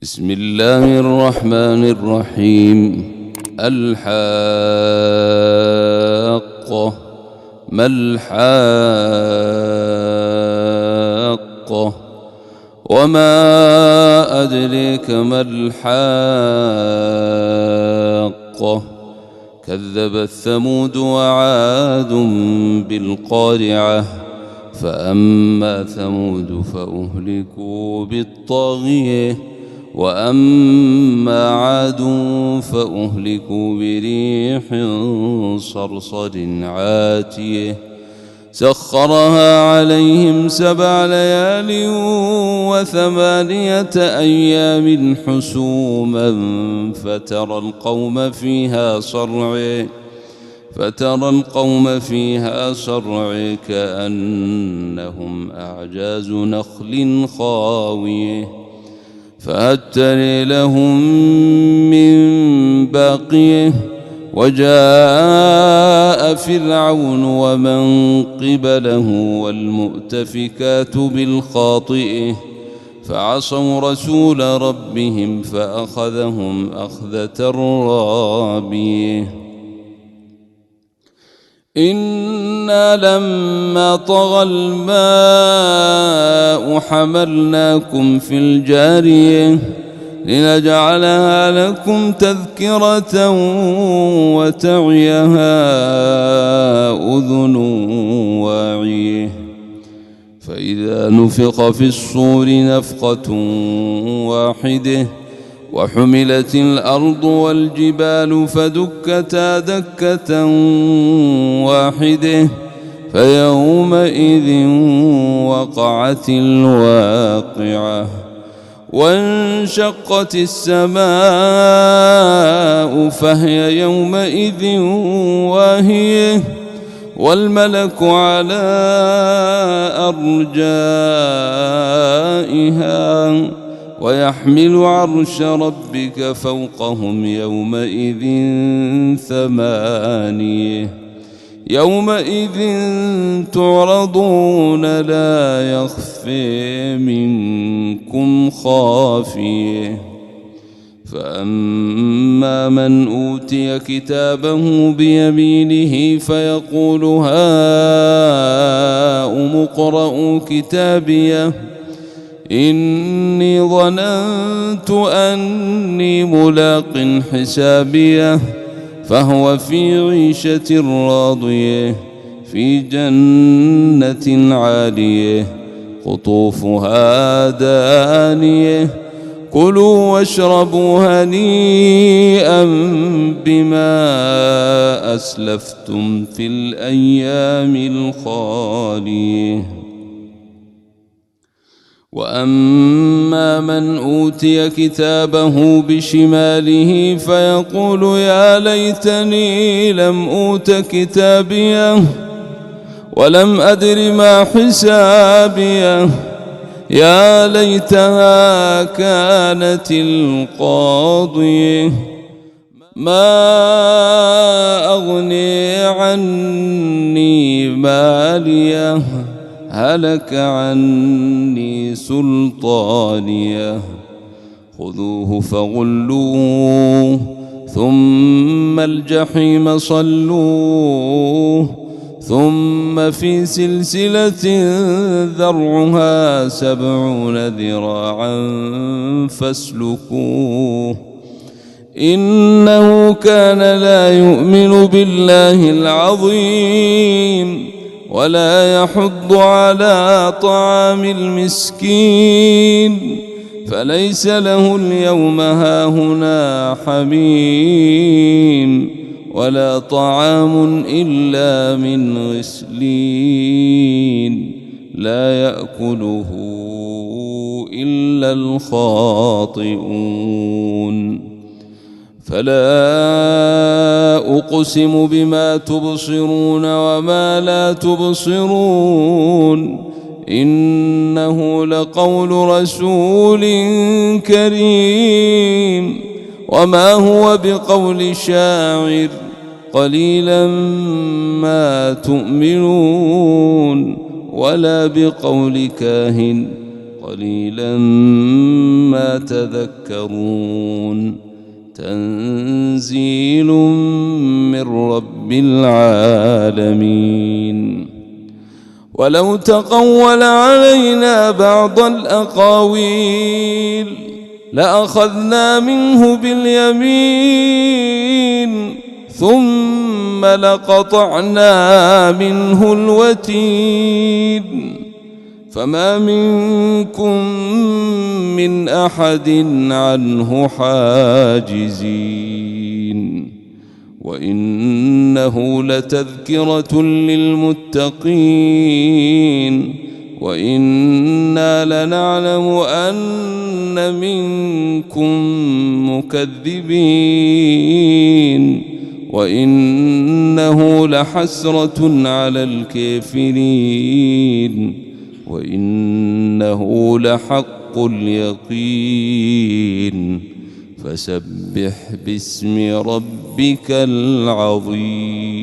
بسم الله الرحمن الرحيم. الحاقة. ما الحاقة؟ وما أدريك ما الحاقة؟ كذبت ثمود وعاد بالقارعة. فأما ثمود فأهلكوا بالطاغية، وأما عاد فأهلكوا بريح صرصر عاتية سخرها عليهم 7 ليال و8 أيام حسوما فترى القوم فيها صرعى كأنهم أعجاز نخل خاوية فهل ترى لهم من باقية. وجاء فرعون ومن قبله والمؤتفكات بالخاطئة فعصوا رسول ربهم فأخذهم أخذة رابية. إنا لما طغى الماء حملناكم في الجارية لنجعلها لكم تذكرة وتعيها أذن واعية. فإذا نفخ في الصور نفخة واحدة وحملت الأرض والجبال فدكتا دكة واحدة فيومئذ وقعت الواقعة. وانشقت السماء فهي يومئذ واهية والملك على أرجائها ويحمل عرش ربك فوقهم يومئذ 8 يومئذ تعرضون لا يخفي منكم خافية. فأما من أوتي كتابه بيمينه فيقول هاؤم اقرءوا كتابيه إني ظننت أني ملاق حسابيه فهو في عيشة راضية في جنة عالية قطوفها دانية كلوا واشربوا هنيئا بما أسلفتم في الأيام الخالية. وأما من أوتي كتابه بشماله فيقول يا ليتني لم أوت كتابيه ولم أدر ما حسابيه يا ليتها كانت القاضية ما أغني عني ماليه هلك عني سلطانيه خذوه فغلوه ثم الجحيم صلوه ثم في سلسلة ذرعها 70 ذراعا فاسلكوه إنه كان لا يؤمن بالله العظيم ولا يحض على طعام المسكين فليس له اليوم هاهنا حميم ولا طعام إلا من غسلين لا يأكله إلا الخاطئون. فلا أقسم بما تبصرون وما لا تبصرون إنه لقول رسول كريم وما هو بقول شاعر قليلا ما تؤمنون ولا بقول كاهن قليلا ما تذكرون تنزيل من رب العالمين ولو تقول علينا بعض الأقاويل لأخذنا منه باليمين ثم لقطعنا منه الوتين فما منكم من أحد عنه حاجزين وإنه لتذكرة للمتقين وإنا لنعلم أن منكم مكذبين وإنه لحسرة على الكافرين وإنه لحق اليقين فسبح باسم ربك العظيم.